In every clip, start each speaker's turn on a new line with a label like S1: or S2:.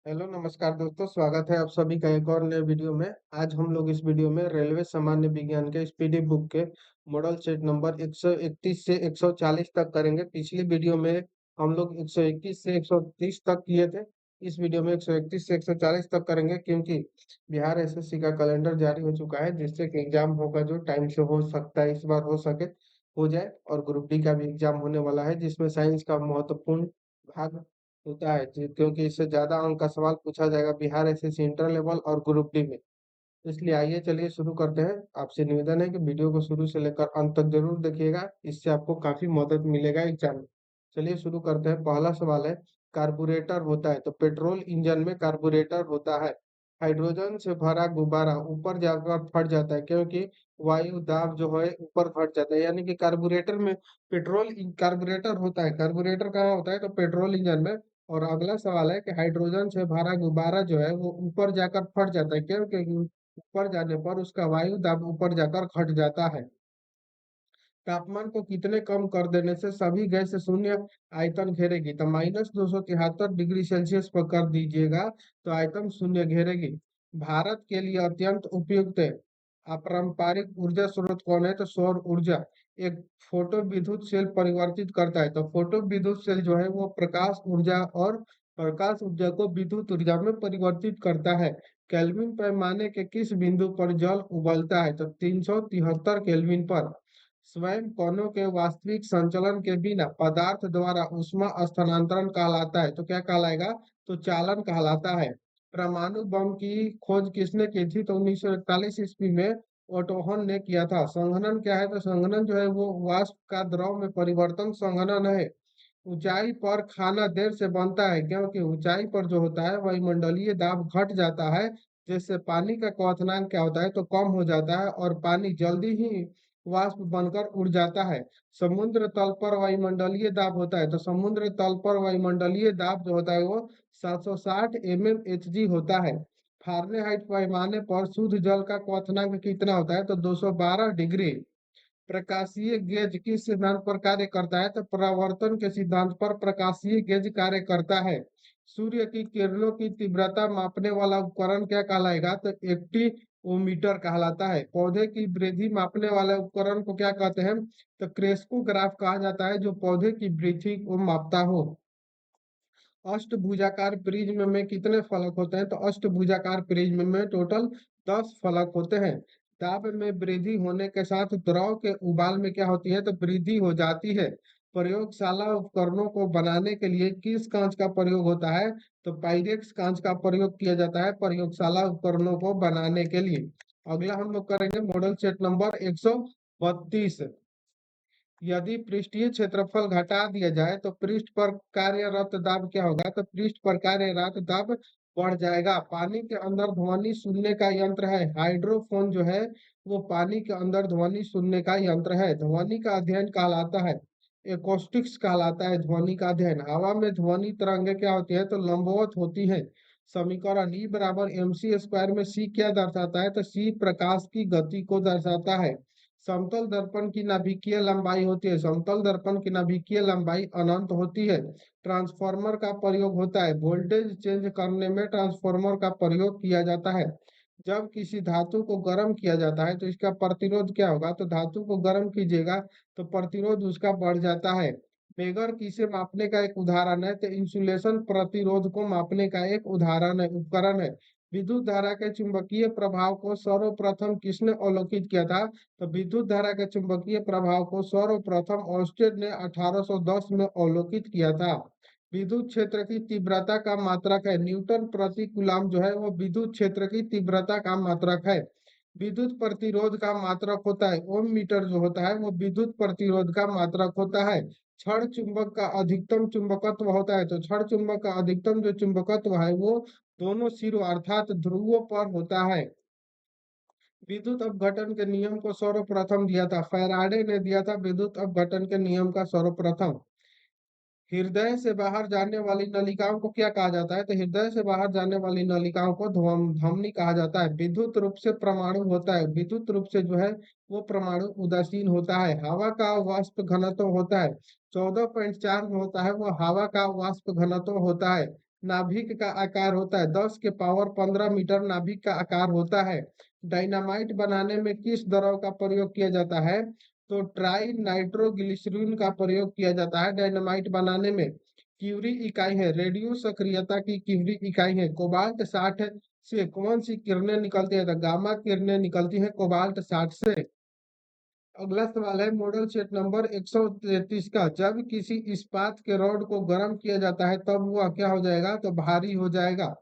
S1: Hello नमस्कार दोस्तों, स्वागत है आप सभी का एक और नए वीडियो में। आज हम लोग इस वीडियो में रेलवे सामान्य विज्ञान के स्पीडी बुक के मॉडल सेट नंबर 131 से 140 तक करेंगे। पिछली वीडियो में हम लोग 121 से 130 तक किए थे। इस वीडियो में 131 से 140 तक करेंगे, क्योंकि बिहार एसएससी का कैलेंडर जारी हो चुका है, जिससे कि एग्जाम होगा जो टाइम से हो सकता है, इस बार हो सके हो जाए। और ग्रुप डी का भी एग्जाम होने वाला है, जिसमें साइंस का महत्वपूर्ण भाग होता है, क्योंकि इससे ज्यादा अंक का सवाल पूछा जाएगा बिहार एसएससी इंटर लेवल और ग्रुप डी में। इसलिए आइए चलिए शुरू करते हैं। आपसे निवेदन है कि वीडियो को शुरू से लेकर अंत तक जरूर देखिएगा, इससे आपको काफी मदद मिलेगा एग्जाम में। चलिए शुरू करते हैं। पहला सवाल है, कार्बोरेटर होता है तो पेट्रोल इंजन में कार्बोरेटर होता है। हाइड्रोजन से भरा गुब्बारा ऊपर जाकर फट जाता है, क्योंकि वायु दाब जो है ऊपर फट जाता है, यानी कि कार्बोरेटर में कार्बोरेटर होता है। कार्बोरेटर कहाँ होता है? तो पेट्रोल इंजन में। और अगला सवाल है कि हाइड्रोजन से भरा गुब्बारा जो है वो ऊपर जाकर फट जाता है, क्योंकि ऊपर जाने पर उसका वायु दाब ऊपर जाकर घट जाता है। तापमान को कितने कम कर देने से सभी गैस शून्य आयतन घेरेगी? तो -273 डिग्री सेल्सियस पर कर दीजिएगा तो आयतन शून्य घेरेगी। भारत के लिए अत्यंत उपयुक्त अपारंपरिक ऊर्जा स्रोत कौन है? तो सौर ऊर्जा। एक फोटो विद्युत सेल परिवर्तित करता है, तो फोटो विद्युत सेल जो है वो प्रकाश ऊर्जा और प्रकाश ऊर्जा को विद्युत ऊर्जा में परिवर्तित करता है। केल्विन पैमाने के किस बिंदु पर जल उबलता है? तो 373 केल्विन पर। स्वयं कणों के वास्तविक संचलन के बिना पदार्थ द्वारा ऊष्मा स्थानांतरण कहलाता है, तो क्या कहलाएगा? तो चालन कहलाता है। परमाणु बम की खोज किसने की थी? तो 1941 ईस्वी में ओटोहन ने किया था। संघनन क्या है? तो संघनन जो है वो वाष्प का द्रव में परिवर्तन संघनन है। ऊंचाई पर खाना देर से बनता है, क्योंकि ऊंचाई पर जो होता है वायुमंडलीय दाब घट जाता है, जिससे पानी का क्वथनांक क्या होता है? तो कम हो जाता है और पानी जल्दी ही वाष्प बनकर उड़ जाता है। समुद्र तल पर वायुमंडलीय दाब होता है, तो समुद्र तल पर वायुमंडलीय दाब जो होता है वो 760 mmHg होता है। फारेनहाइट पैमाने पर शुद्ध जल का क्वथनांक कितना होता है? तो 212 डिग्री। प्रकाशीय गेज किस सिद्धांत पर कार्य करता है? तो परावर्तन के सिद्धांत पर प्रकाशीय गेज कार्य करता है। सूर्य की किरणों की तीव्रता मापने वाला उपकरण क्या कहलाएगा? तो एक्टिओमीटर कहलाता है। पौधे की वृद्धि मापने वाले उपकरण को क्या कहते हैं? तो क्रेस्कोग्राफ कहा जाता है, जो पौधे की वृद्धि को मापता हो। अष्टभुजाकार प्रिज्म में कितने फलक होते हैं? तो अष्टभुजाकार प्रिज्म में टोटल 10 फलक होते हैं। दाब में वृद्धि होने के साथ द्रव के उबाल में क्या होती है? तो वृद्धि हो जाती है। प्रयोगशाला उपकरणों को बनाने के लिए किस कांच का प्रयोग होता है? तो पाइरेक्स कांच का प्रयोग किया जाता है प्रयोगशाला उपकरणों को बनाने के लिए। अगला हम लोग करेंगे मॉडल सेट नंबर 132। यदि पृष्ठीय क्षेत्रफल घटा दिया जाए तो पृष्ठ पर कार्यरत दाब क्या होगा? तो पृष्ठ पर कार्यरत दाब बढ़ जाएगा। पानी के अंदर ध्वनि सुनने का यंत्र है हाइड्रोफोन जो है, वो पानी के अंदर ध्वनि सुनने का यंत्र है। ध्वनि का अध्ययन कहलाता है एकोस्टिक्स कहलाता है। ध्वनि का अध्ययन। हवा में ध्वनि तरंगे क्या होती है? तो लंबवत होती है। समीकरण E बराबर mc स्क्वायर में c क्या दर्शाता है? तो c प्रकाश की गति को दर्शाता है। समतल दर्पण की नाभिकीय लंबाई होती है, समतल दर्पण की नाभिकीय लंबाई अनंत होती है। ट्रांसफार्मर का प्रयोग होता है, वोल्टेज चेंज करने में ट्रांसफार्मर का प्रयोग किया जाता है। जब किसी धातु को गर्म किया जाता है तो इसका प्रतिरोध क्या होगा? तो धातु को गर्म कीजिएगा तो प्रतिरोध उसका बढ़ जाता है। बेगर किसे मापने का एक उदाहरण है? तो इंसुलेशन प्रतिरोध को मापने का एक उदाहरण है, उपकरण है। विद्युत धारा के चुंबकीय प्रभाव को सर्वप्रथम किसने अवलोकित किया था? तो विद्युत धारा के चुंबकीय प्रभाव को सर्वप्रथम ऑस्टेड ने 1810 में अवलोकित किया था। विद्युत क्षेत्र की तीव्रता का मात्रक है न्यूटन प्रति कूलम, जो है वो विद्युत क्षेत्र की तीव्रता का मात्रक है। विद्युत प्रतिरोध का मात्रक होता है ओम मीटर, जो होता है वो विद्युत प्रतिरोध का मात्रक होता है। क्षण चुंबक का अधिकतम चुंबकत्व होता है, तो क्षण चुंबक का अधिकतम जो चुंबकत्व है वो दोनों सिरों अर्थात ध्रुवों पर होता है। विद्युत अपघटन के नियम को सर्वप्रथम दिया था फैराडे ने, दिया था विद्युत अपघटन के नियम का सर्वप्रथम। हृदय से बाहर जाने वाली नलिकाओं को क्या कहा जाता है? तो हृदय से बाहर जाने वाली नलिकाओं को धमनी कहा जाता है। विद्युत रूप से परमाणु होता है, विद्युत रूप से जो है वो परमाणु उदासीन होता है। हवा का वाष्प घनत्व होता है 14.4 में होता है, वो हवा का वाष्प घनत्व होता है। नाभिक का आकार होता है, 10 के पावर 15 मीटर नाभिक का आकार होता है। डायनामाइट बनाने में किस द्रव का प्रयोग किया जाता है? तो ट्राई नाइट्रोग्लिसरीन का प्रयोग किया जाता है डायनामाइट बनाने में। क्यूरी इकाई है, रेडियो सक्रियता की क्यूरी इकाई है। कोबाल्ट 60 से कौन सी किरणें निकलती है? तो गामा किरणें निकलती है कोबाल्ट 60 से। अगला सवाल है मॉडल सेट नंबर 133 का। जब किसी इस्पात के रॉड को गर्म किया जाता है तब वह क्या हो जाएगा? तो भारी हो जाएगा।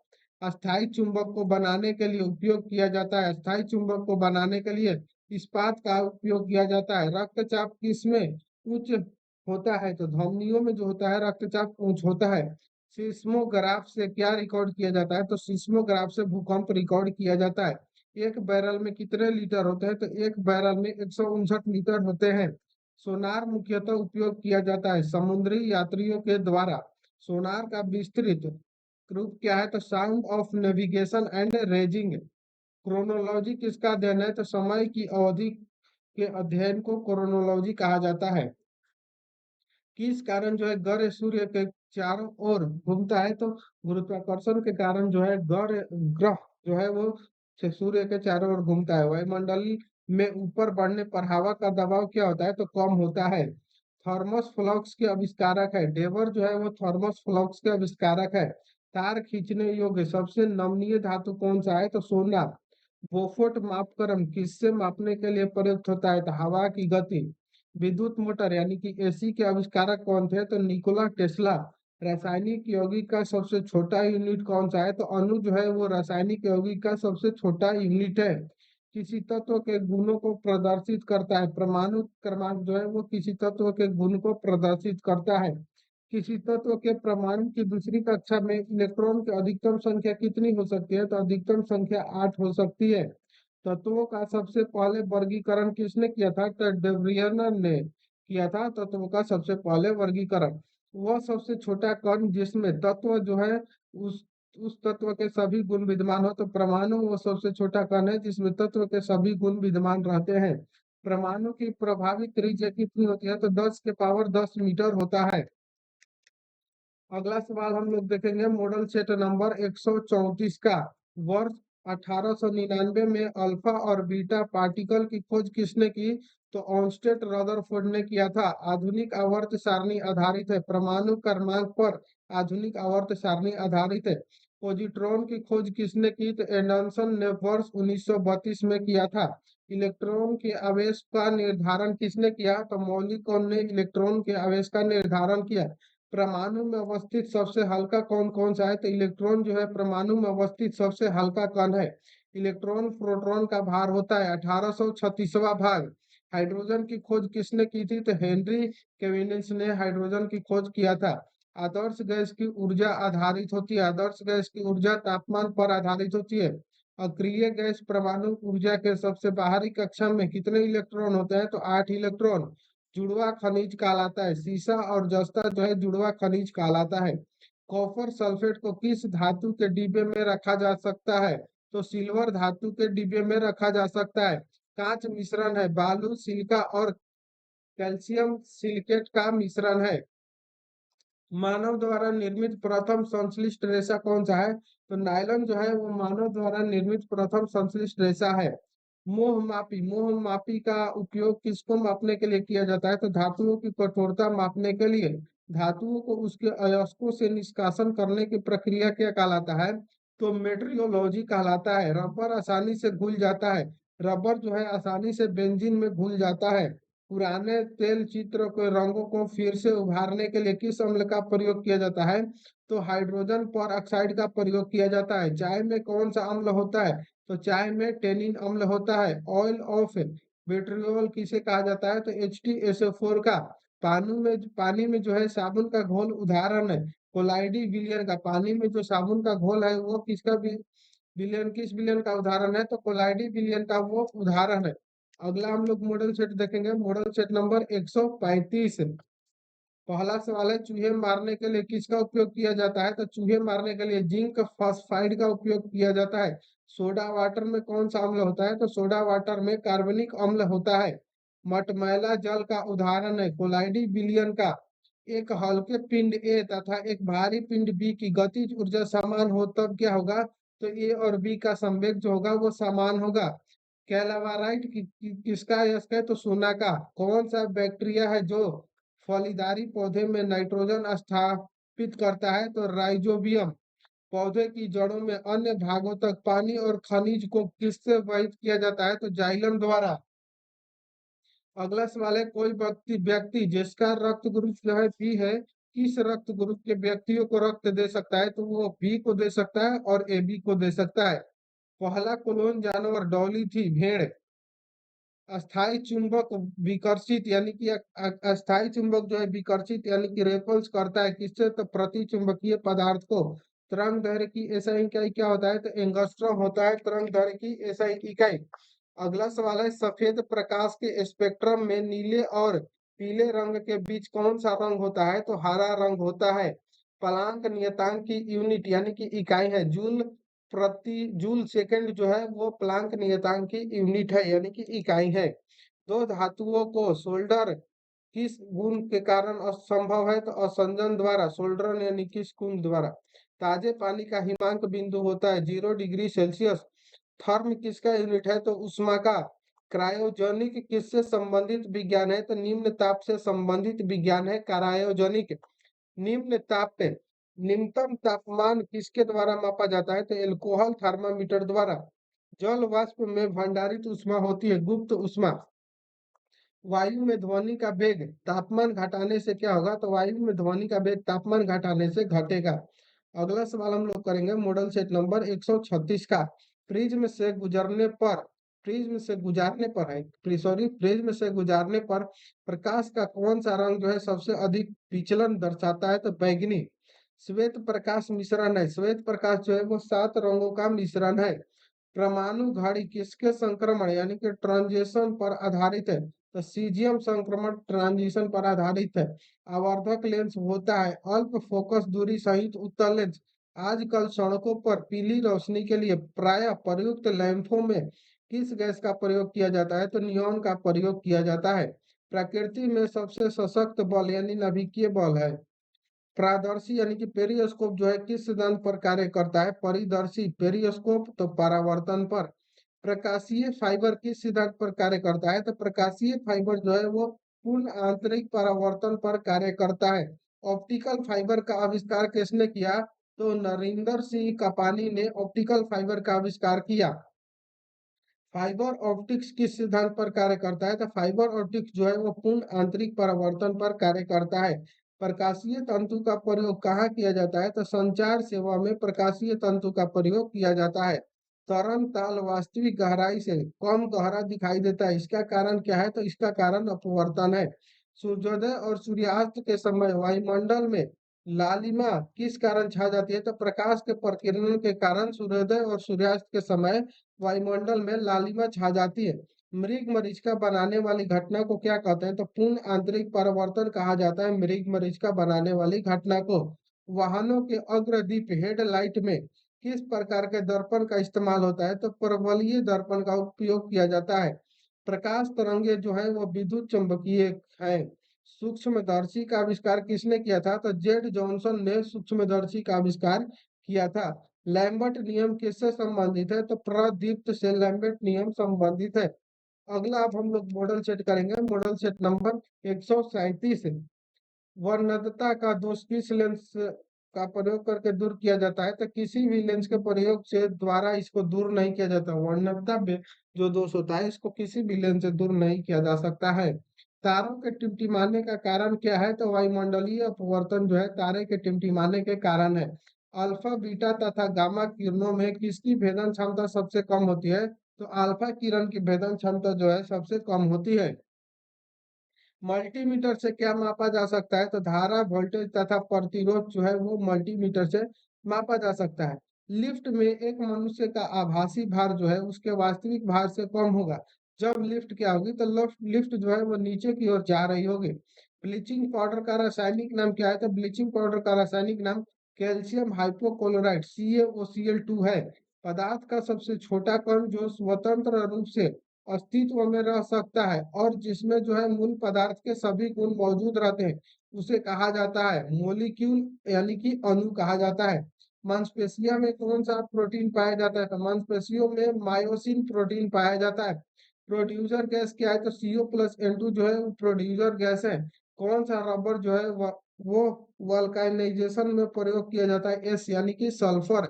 S1: अस्थाई चुंबक को बनाने के लिए उपयोग किया जाता है, अस्थाई चुंबक को बनाने के लिए इस्पात का उपयोग किया जाता है। रक्तचाप किसमें उच्च होता है? तो धमनियों में जो होता है रक्तचाप उच्च होता है। सिस्मोग्राफ से क्या रिकॉर्ड किया जाता है? तो सिस्मोग्राफ से भूकंप रिकॉर्ड किया जाता है। एक बैरल में कितने लीटर होते हैं? तो एक बैरल में 159 लीटर होते हैं। सोनार मुख्यतः उपयोग किया जाता है समुद्री यात्रियों के द्वारा। सोनार का विस्तृत रूप क्या है? तो sound of navigation and raising. Chronology किसका अध्ययन है? तो समय की अवधि के अध्ययन को क्रोनोलॉजी कहा जाता है। किस कारण जो है ग्रह सूर्य के चारों ओर घूमता है? तो गुरुत्वाकर्षण के कारण जो है ग्रह जो है वो सूर्य के चारों ओर घूमता है। वायुमंडल में ऊपर बढ़ने पर हवा का दबाव क्या होता है? तो कम होता है। थर्मस फ्लक्स के आविष्कारक है, डेवर जो है वो थर्मस फ्लक्स के आविष्कारक है। तार खींचने योग्य सबसे नमनीय धातु कौन सा है? तो सोना। बोफोर्ट मापक्रम किससे मापने के लिए प्रयुक्त होता है? तो हवा की गति। विद्युत मोटर यानी कि एसी के आविष्कारक कौन थे? तो निकोला टेस्ला। रासायनिक यौगिक का सबसे छोटा यूनिट कौन सा है? तो अणु जो है वो रासायनिक यौगिक का सबसे छोटा यूनिट है। किसी तत्व के गुणों को प्रदर्शित करता है, परमाणु क्रमांक जो है वो किसी तत्व के गुण को प्रदर्शित करता है। किसी तत्व के परमाणु की दूसरी कक्षा में इलेक्ट्रॉन की अधिकतम संख्या कितनी हो सकती है? तो अधिकतम संख्या 8 हो सकती है। तत्वों का सबसे पहले वर्गीकरण किसने किया था? तो डेब्रियनर ने किया था तत्वों का सबसे पहले वर्गीकरण। वह सबसे छोटा कण जिसमें तत्व जो है उस उस तत्व के सभी गुण विद्यमान हो। तो परमाणु वो सबसे छोटा कण है जिसमें तत्व के सभी गुण विद्यमान रहते हैं। परमाणु की प्रभावी त्रिज्या कितनी होती है? तो 10 के पावर 10 मीटर होता है। अगला सवाल हम लोग देखेंगे मॉडल सेट नंबर 134 का। वर्ष 1899 में अल्फा और बीटा पार्टिकल की खोज किसने की? तो ऑर्नस्टेड रदरफोर्ड ने किया था। आधुनिक आवर्त सारणी आधारित है, परमाणु क्रमांक पर आधुनिक आवर्त सारणी आधारित है। पॉजिट्रॉन की खोज किसने की? तो एंडरसन ने वर्ष 1932 में किया था। इलेक्ट्रॉन के आवेश का निर्धारण किसने किया? तो मौलिकॉन ने इलेक्ट्रॉन के आवेश का निर्धारण किया। परमाणु में अवस्थित सबसे हल्का कौन कौन सा है? तो इलेक्ट्रॉन जो है परमाणु में अवस्थित सबसे हल्का कण है। इलेक्ट्रॉन प्रोटॉन का भार होता है 1836वां भाग। हाइड्रोजन की खोज किसने की थी? तो हेनरी केविनेस ने हाइड्रोजन की खोज किया था। आदर्श गैस की ऊर्जा आधारित होती है, आदर्श गैस की ऊर्जा तापमान पर आधारित होती है। अक्रिय गैस परमाणु ऊर्जा के सबसे बाहरी कक्षा में कितने इलेक्ट्रॉन होते हैं? तो 8 इलेक्ट्रॉन। जुड़वा खनिज कहलाता है, सीसा और जस्ता जो है जुड़वा खनिज कहलाता है। कॉपर सल्फेट को किस धातु के डिब्बे में रखा जा सकता है? तो सिल्वर धातु के डिब्बे में रखा जा सकता है। कांच मिश्रण है, बालू सिलिका और कैल्शियम सिलिकेट का मिश्रण है। मानव द्वारा निर्मित प्रथम संश्लिष्ट रेशा कौन सा है? तो नायलॉन जो है वो मानव द्वारा निर्मित प्रथम संश्लिष्ट रेशा है। मोह मापी का उपयोग किसको मापने के लिए किया जाता है? तो धातुओं की कठोरता मापने के लिए। धातुओं को उसके अयस्कों से निष्कासन करने की प्रक्रिया क्या कहलाता है? तो मेट्रियोलॉजी कहलाता है। रबर आसानी से घुल जाता है, रबर जो है आसानी से बेंजीन में घुल जाता है। पुराने तेल चित्र के रंगों को फिर से उभारने के लिए किस अम्ल का प्रयोग किया जाता है? तो हाइड्रोजन पर ऑक्साइड का प्रयोग किया जाता है। चाय में कौन सा अम्ल होता है? तो चाय में टेनिन अम्ल होता है। ऑयल ऑफ विट्रियोल किसे कहा जाता है? तो HTSO4 का। पानी में जो है साबुन का घोल उदाहरण है कोलाइडी विलियन का। पानी में जो साबुन का घोल है वो किसका भी विलियन किस विलियन का उदाहरण है? तो कोलाइडी विलियन का वो उदाहरण है। अगला हम लोग मॉडल सेट देखेंगे, मॉडल सेट नंबर 135। पहला सवाल है चूहे मारने के लिए किसका उपयोग किया जाता है? तो चूहे मारने के लिए जिंक फॉस्फाइड का उपयोग किया जाता है। सोडा वाटर में कौन सा अम्ल होता है? तो सोडा वाटर में कार्बनिक अम्ल होता है। मटमैला जल का उदाहरण है कोलाइडी विलियन का। एक हल्के पिंड ए तथा एक भारी पिंड बी की गतिज ऊर्जा समान हो तब क्या होगा? तो ए और बी का संवेग जो होगा वो समान होगा। कैलावाराइट किसका है? इसका है तो सोना का। कौन सा बैक्टीरिया है जो फलीदारी पौधे में नाइट्रोजन स्थापित करता है? तो राइजोबियम। पौधे की जड़ों में अन्य भागों तक पानी और खनिज को किससे वहित किया जाता है? तो जाइलम द्वारा। अगला सवाल है, कोई व्यक्ति व्यक्ति जिसका रक्त ग्रुप जो है बी है, किस रक्त ग्रुप के व्यक्तियों को रक्त दे सकता है? तो वो बी को दे सकता है और ए बी को दे सकता है। पहला क्लोन जानवर डॉली थी, भेड़। अस्थाई चुंबक विकर्षित यानी कि अस्थाई चुंबक जो है विकर्षित यानी कि रेपल्स करता है किससे? तो प्रति चुंबकीय पदार्थ को। तरंग दैर्घ्य की एसआई इकाई क्या होता है? तो एंगस्ट्रॉम होता है तरंग दैर्घ्य की एसआई इकाई। अगला सवाल है, सफेद प्रकाश के स्पेक्ट्रम में नीले और पीले रंग के बीच कौन सा रंग होता है? तो हरा रंग होता है। प्लांक नियतांक की यूनिट यानी कि इकाई है जूल प्रति जूल सेकंड जो है वो प्लांक नियतांक की यूनिट है यानी कि इकाई है। दो धातुओं को सोल्डर किस गुण के कारण असंभव है? तो असंजन द्वारा। सोल्डरन यानी किस गुण द्वारा? ताजे पानी का हिमांक बिंदु होता है 0 डिग्री सेल्सियस। थर्म किसका यूनिट है? तो उष्मा का। क्रायोजेनिक किससे संबंधित विज्ञान है? तो निम्न ताप से संबंधित विज्ञान है क्रायोजेनिक। निम्न ताप पे निम्नतम तापमान किसके द्वारा मापा जाता है? तो एल्कोहल थर्मामीटर द्वारा। जल वाष्प में भंडारित उष्मा होती है गुप्त उष्मा। वायु में ध्वनि का वेग तापमान घटाने से क्या होगा? तो वायु में ध्वनि का वेग तापमान घटाने से घटेगा। अगला सवाल हम लोग करेंगे मॉडल सेट नंबर 136 का। प्रिज्म से गुजरने पर प्रिज्म से गुजारने पर है सॉरी प्रिज्म से गुजारने पर प्रकाश का कौन सा रंग जो है सबसे अधिक विचलन दर्शाता है? तो बैगनी। श्वेत प्रकाश मिश्रण है। श्वेत प्रकाश जो है वो 7 रंगों का मिश्रण है। परमाणु घड़ी किसके संक्रमण यानी कि ट्रांजिशन पर आधारित है? तो सीजियम संक्रमण ट्रांजिशन पर आधारित है। आवर्धक लेंस होता है अल्प फोकस दूरी सहित उत्तल लेंस। आजकल सड़कों पर पीली रोशनी के लिए प्रायः प्रयुक्त लैंपों में किस गैस का प्रयोग किया जाता है? तो नियॉन का प्रयोग किया जाता है। प्रकृति में सबसे सशक्त बल यानी नाभिकीय बल है। पारदर्शी यानी कि पेरियोस्कोप जो है किस सिद्धांत पर कार्य करता है? परिदर्शी। पेरियोस्कोप तो परावर्तन पर। प्रकाशीय फाइबर किस सिद्धांत पर कार्य करता है? तो प्रकाशीय फाइबर जो है वो पूर्ण आंतरिक परावर्तन पर कार्य करता है। ऑप्टिकल फाइबर का आविष्कार किसने किया? तो नरेंद्र सिंह कपानी ने ऑप्टिकल फाइबर का आविष्कार किया। फाइबर ऑप्टिक्स किस सिद्धांत पर कार्य करता है? तो फाइबर ऑप्टिक्स जो है वो पूर्ण आंतरिक परावर्तन पर कार्य करता है। प्रकाशीय तंतु का प्रयोग कहाँ किया जाता है? तो संचार सेवा में प्रकाशीय तंतु का प्रयोग किया जाता है। तरंग ताल वास्तविक गहराई से कम गहरा दिखाई देता है, इसका कारण क्या है? तो इसका कारण अपवर्तन है। सूर्योदय और सूर्यास्त के समय वायुमंडल में लालिमा किस कारण छा जाती है? तो प्रकाश के प्रकीर्णन के कारण सूर्योदय और सूर्यास्त के समय वायुमंडल में लालिमा छा जाती है। मृग मरीचिका बनाने वाली घटना को क्या कहते हैं? तो पूर्ण आंतरिक परावर्तन कहा जाता है मृग मरीचिका बनाने वाली घटना को। वाहनों के अग्रदीप हेडलाइट में किस प्रकार के दर्पण का इस्तेमाल होता है? तो परवलयी दर्पण का उपयोग किया जाता है। प्रकाश तरंगे जो है वो विद्युत चुंबकीय है। सूक्ष्मदर्शी का आविष्कार किसने किया था? तो जेड जॉनसन ने सूक्ष्मदर्शी का आविष्कार किया था। लैम्बर्ट नियम किससे संबंधित है? तो प्रदीप्त से लैम्बर्ट नियम संबंधित है। अगला अब हम लोग मॉडल सेट करेंगे मॉडल सेट नंबर 137। वर्णनता का दोष किस लेंस का प्रयोग करके दूर किया जाता है? तो किसी भी लेंस के प्रयोग से द्वारा इसको दूर नहीं किया जाता। वर्णनता में जो दोष होता है इसको किसी भी लेंस से दूर नहीं किया जा सकता है। तारों के टिमटिमाने का कारण क्या है? तो वायुमंडलीय अपवर्तन जो है तारे के टिमटिमाने के कारण है। अल्फा बीटा तथा गामा किरणों में किसकी भेदन क्षमता सबसे कम होती है? तो अल्फा किरण की भेदन क्षमता जो है सबसे कम होती है। मल्टीमीटर से क्या मापा जा सकता है? तो धारा वोल्टेज तथा प्रतिरोध जो है वो मल्टीमीटर से मापा जा सकता है। लिफ्ट में एक मनुष्य का आभासी भार जो है उसके वास्तविक भार से कम होगा। जब लिफ्ट क्या होगी? तो लिफ्ट जो है वो नीचे की ओर जा रही होगी। ब्लीचिंग पाउडर का रासायनिक नाम क्या है? तो ब्लीचिंग पाउडर का रासायनिक नाम कैल्शियम हाइपोक्लोराइड CaOCl2 है। पदार्थ का सबसे छोटा कण जो स्वतंत्र रूप से अस्तित्व में रह सकता है और जिसमें जो है मूल पदार्थ के सभी गुण मौजूद रहते हैं, उसे कहा जाता है मॉलिक्यूल, यानी कि अणु कहा जाता है। मांसपेशियों में कौन सा प्रोटीन पाया जाता है? तो मांसपेशियों में मायोसिन प्रोटीन पाया जाता है। प्रोड्यूसर गैस क्या है? तो CO+N2 जो है वो प्रोड्यूसर गैस है। कौन सा रबर जो है वो वल्केनाइजेशन में प्रयोग किया जाता है? एस, यानी कि सल्फर।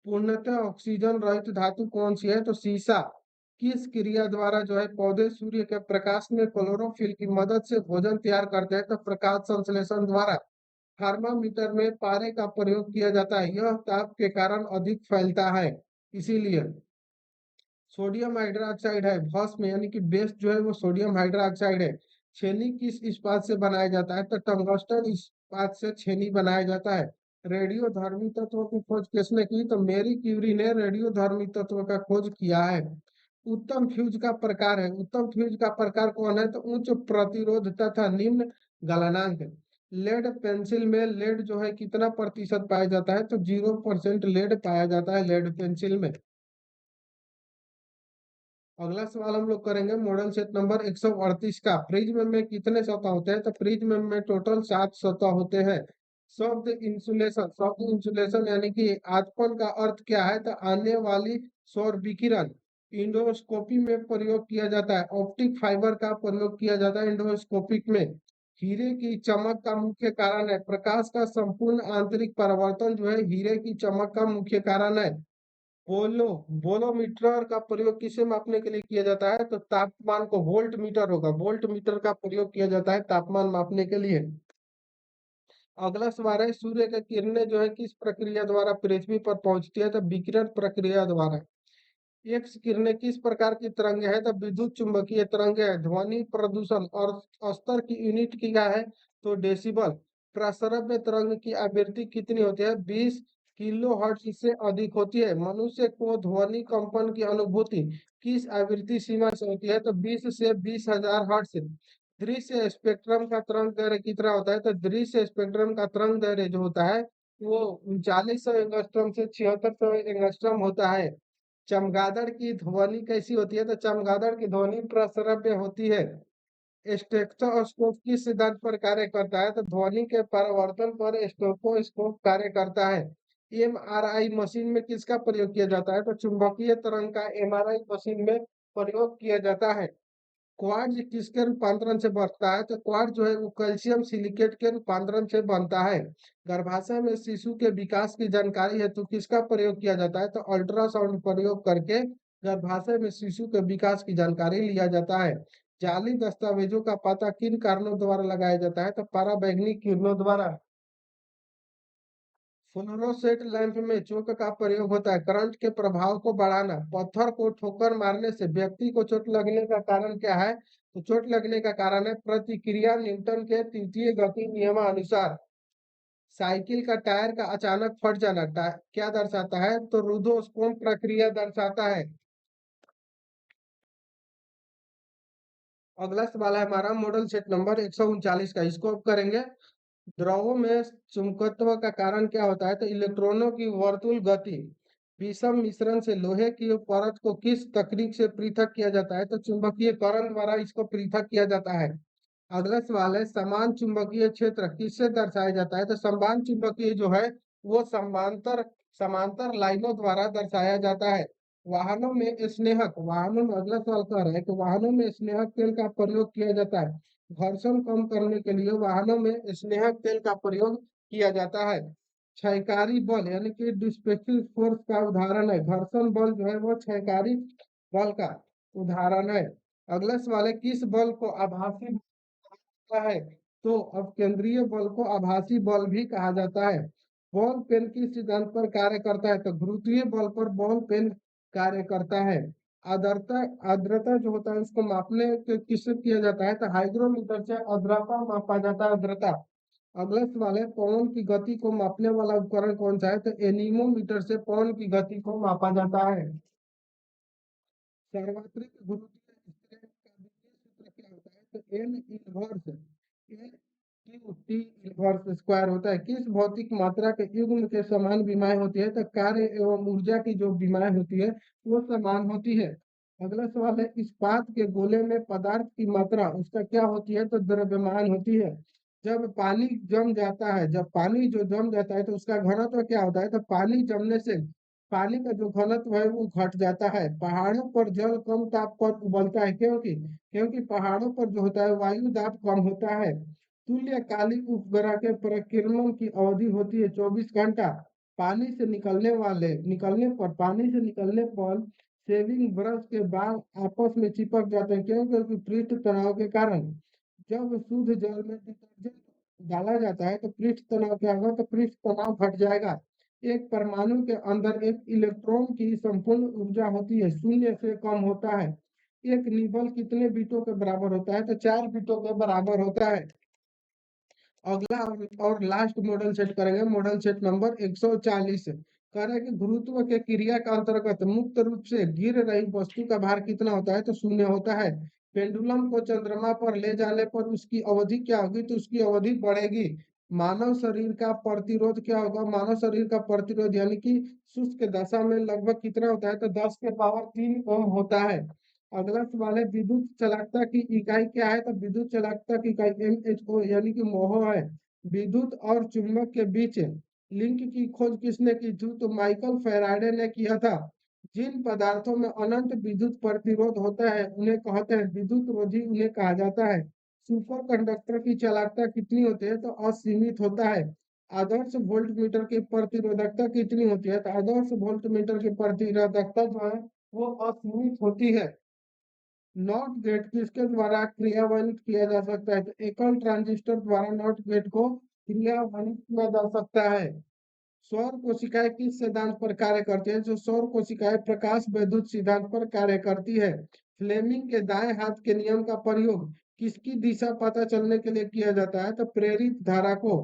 S1: पूर्णतः ऑक्सीजन रहित धातु कौन सी है? तो सीसा। किस क्रिया द्वारा जो है पौधे सूर्य के प्रकाश में क्लोरोफिल की मदद से भोजन तैयार करते हैं? तो प्रकाश संश्लेषण द्वारा। थर्मामीटर में पारे का प्रयोग किया जाता है, यह ताप के कारण अधिक फैलता है, इसीलिए। सोडियम हाइड्रोक्साइड है भस्म, यानी कि बेस जो है वो सोडियम हाइड्रोक्साइड है। छेनी किस इस्पात से बनाया जाता है? तो टंगस्टन इस्पात से छेनी बनाया जाता है। रेडियो धर्मी तत्व की खोज किसने की? तो मेरी क्यूरी ने रेडियो धर्मी तत्व का खोज किया है। उत्तम फ्यूज का प्रकार है, उत्तम फ्यूज का प्रकार कौन है? तो उच्च प्रतिरोध तथा निम्न गलनांक। लेड पेंसिल में लेड जो है कितना प्रतिशत पाया जाता है? तो 0% लेड पाया जाता है लेड पेंसिल में। अगला सवाल हम लोग करेंगे मॉडल सेट नंबर 138 का। प्रिज्म में कितने सतह होते हैं? तो प्रिज्म में टोटल 7 सतह होते हैं। शब्द इंसुलेशन यानी कि आतपन का अर्थ क्या है? तो आने वाली सौर विकिरण। इंडोस्कोपी में प्रयोग किया जाता है, ऑप्टिक फाइबर का प्रयोग किया जाता है इंडोस्कोपिक में। हीरे की चमक का मुख्य कारण है? प्रकाश का संपूर्ण आंतरिक परावर्तन जो है हीरे की चमक का मुख्य कारण है। बोलो बोलोमीटर का प्रयोग किसे मापने के लिए किया जाता है? तो तापमान को, वोल्ट मीटर होगा, वोल्ट मीटर का प्रयोग किया जाता है तापमान मापने के लिए। अगला सवाल है सूर्य की किरणें जो है किस प्रक्रिया द्वारा पृथ्वी पर पहुंचती है? तो विकिरण प्रक्रिया द्वारा। एक्स किरणें किस प्रकार की तरंगे है? तो विद्युत चुंबकीय तरंगे है। ध्वनि प्रदूषण और स्तर की यूनिट क्या है? तो डेसिबल। प्रसरव्य तरंग की आवृत्ति कितनी होती है? 20 किलो हर्ट्ज से अधिक होती है। मनुष्य को ध्वनि कंपन की अनुभूति किस आवृत्ति सीमा से होती है? तो 20 से 20,000 हर्ट्ज। दृश्य स्पेक्ट्रम का तरंग दैर्ध्य कितना होता है? तो दृश्य स्पेक्ट्रम का तरंग दैर्ध्य जो होता है वो 3900 एंगस्ट्रॉम से 7600 एंगस्ट्रॉम होता है। चमगादड़ की ध्वनि कैसी होती है? तो चमगादड़ की ध्वनि प्रसरव्य होती है। स्टेथोस्कोप किस सिद्धांत पर कार्य करता है? तो ध्वनि के परावर्तन पर स्टेथोस्कोप कार्य करता है। MRI मशीन में किसका प्रयोग किया जाता है? तो चुंबकीय तरंग का MRI मशीन में प्रयोग किया जाता है। क्वार्ट्ज किसके रूपांतरण से बनता है? तो क्वार्ट्ज जो है वो कैल्शियम सिलिकेट के रूपांतरण से बनता है। गर्भाशय में शिशु के विकास की जानकारी हेतु किसका प्रयोग किया जाता है? तो अल्ट्रासाउंड प्रयोग करके गर्भाशय में शिशु के विकास की जानकारी लिया जाता है। जाली दस्तावेजों का पता किन कारणों द्वारा लगाया जाता है? तो पराबैंगनी किरणों द्वारा। फ्लोरोसेंट लैंप में चोक का प्रयोग होता है करंट के प्रभाव को बढ़ाना। पत्थर को ठोकर मारने से व्यक्ति को चोट लगने का कारण क्या है? तो चोट लगने का कारण है प्रतिक्रिया न्यूटन के तृतीय गति नियमानुसार। साइकिल का टायर का अचानक फट जाना क्या दर्शाता है? तो रुडोस्कोप प्रक्रिया दर्शाता है। अगला सवाल है हमारा मॉडल सेट नंबर 139 का, इसको अब करेंगे। द्रवों में चुंबकत्व का कारण क्या होता है? तो इलेक्ट्रॉनों की वर्तुल गति। विषम मिश्रण से लोहे की परत को किस तकनीक से पृथक किया जाता है? तो चुंबकीयकरण द्वारा इसको पृथक किया जाता है। अगला सवाल है समान चुंबकीय क्षेत्र किससे दर्शाया जाता है? तो समान चुंबकीय जो है वो समांतर समांतर लाइनों द्वारा दर्शाया जाता है। वाहनों में अगला सवाल कह रहा है कि वाहनों में स्नेहक तेल का प्रयोग किया जाता है। घर्षण कम करने के लिए वाहनों में स्नेहक तेल का प्रयोग किया जाता है। क्षयकारी बल यानी कि डिस्ट्रक्टिव फोर्स का उदाहरण है, घर्षण बल जो है वो क्षयकारी बल का उदाहरण है। अगला सवाल है किस बल को आभासी है? तो अब केंद्रीय बल को आभासी बल भी कहा जाता है। बॉल पेन किस सिद्धांत पर कार्य करता है? तो गुरुत्वीय बल पर बॉल पेन कार्य करता है। आर्द्रता आर्द्रता जो होता है उसको मापने के किससे किया जाता है? तो हाइग्रोमीटर से आर्द्रता मापा जाता है, आर्द्रता। अगला सवाल है पवन की गति को मापने वाला उपकरण कौन सा है? तो एनीमोमीटर से पवन की गति को मापा जाता है। सार्वत्रिक गुरुत्वीय स्थिरांक का विशेष सूत्र क्या होता है? तो एन इनवर्स ए क्यू टी इनवर्स स्क्वायर होता है। किस भौतिक मात्रा के युग्म के समान विमाएं होती है? तो कार्य एवं ऊर्जा की जो विमाएं होती है वो समान होती है। अगला सवाल है, इस्पात के गोले में पदार्थ की मात्रा उसका क्या होती है? तो द्रव्यमान होती है। जब पानी जम जाता है, जब पानी जो जम जाता है तो उसका घनत्व क्या होता है? तो पानी जमने से पानी का जो घनत्व है वो घट जाता है। पहाड़ों पर जल कम ताप पर उबलता है, क्योंकि क्योंकि पहाड़ों पर जो होता है वायु दाब कम होता है। तुल्यकालिक उपग्रह के परिक्रमण की अवधि होती है 24 घंटा। पानी से निकलने पर शेविंग ब्रश के बाल आपस में चिपक जाते हैं, क्यों? क्योंकि पृष्ठ तनाव के कारण। जब शुद्ध जल में डिटर्जेंट डाला जाता है तो पृष्ठ तनाव क्या होगा? तो पृष्ठ तनाव घट जाएगा। एक परमाणु के अंदर एक इलेक्ट्रॉन की संपूर्ण ऊर्जा होती है, शून्य से कम होता है। एक निबल कितने बीटों के बराबर होता है? तो 4 बीटों के बराबर होता है। अगला और लास्ट मॉडल सेट करेंगे, मॉडल सेट नंबर 140। कह रहे हैं कि गुरुत्व के क्रिया का अंतर्गत मुक्त रूप से गिर रही वस्तु का भार कितना होता है? तो शून्य होता है। पेंडुलम को चंद्रमा पर ले जाने पर उसकी अवधि क्या होगी? तो उसकी अवधि बढ़ेगी। मानव शरीर का प्रतिरोध क्या होगा? मानव शरीर का प्रतिरोध यानी कि शुष्क दशा में लगभग कितना होता है? तो 10 के पावर 3 ओम होता है। अगला सवाल है, विद्युत चालकता की इकाई क्या है? तो विद्युत चालकता की इकाई MHO यानी कि मोहो है। विद्युत और चुंबक के बीच लिंक की खोज किसने की थी? तो माइकल फैराडे ने किया था। जिन पदार्थों में अनंत विद्युत प्रतिरोध होता है उन्हें कहते हैं विद्युत रोधी, उन्हें कहा जाता है। सुपर कंडक्टर की चालकता कितनी होती है? तो असीमित होता है। आदर्श वोल्ट मीटर की प्रतिरोधकता कितनी होती है? तो आदर्श वोल्ट मीटर की प्रतिरोधकता जो है वो असीमित होती है। नॉट गेट किसके द्वारा क्रियान्वित किया जा सकता है? तो एकल ट्रांजिस्टर द्वारा नॉट गेट को क्रियान्वित किया जा सकता है। सौर कोशिकाएं किस सिद्धांत पर कार्य करती है? जो सौर कोशिकाएं प्रकाश विद्युत सिद्धांत पर कार्य करती है। फ्लेमिंग के दाएं हाथ के नियम का प्रयोग किसकी दिशा पता चलने के लिए किया जाता है? तो प्रेरित धारा को।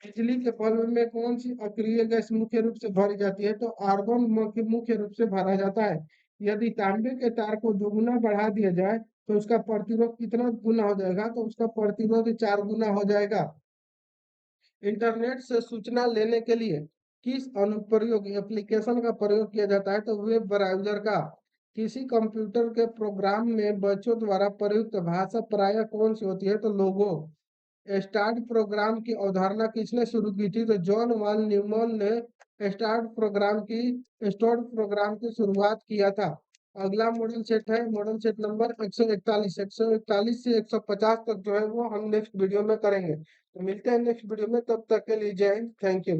S1: बिजली के बल्ब में कौन सी अक्रिय गैस मुख्य रूप से भरी जाती है? तो आर्गन मुख्य रूप से भरा जाता है। यदि तांबे के तार को दोगुना बढ़ा दिया जाए तो उसका प्रतिरोध कितना गुना हो जाएगा? तो उसका प्रतिरोध 4 गुना हो जाएगा। इंटरनेट से सूचना लेने के लिए किस अनुप्रयोग एप्लीकेशन का प्रयोग किया जाता है? तो वेब ब्राउजर का। किसी कंप्यूटर के प्रोग्राम में बच्चों द्वारा प्रयुक्त भाषा प्रायः कौन सी होती है? तो लोगो। स्टार्ट प्रोग्राम की अवधारणा किसने शुरू की थी? तो जॉन वान न्यूमन ने स्टार्ट प्रोग्राम की शुरुआत किया था। अगला मॉडल सेट है, मॉडल सेट नंबर 141। 141 से 150 तक जो है वो हम नेक्स्ट वीडियो में करेंगे। तो मिलते हैं नेक्स्ट वीडियो में, तब तक के लिए जय हिंद, थैंक यू।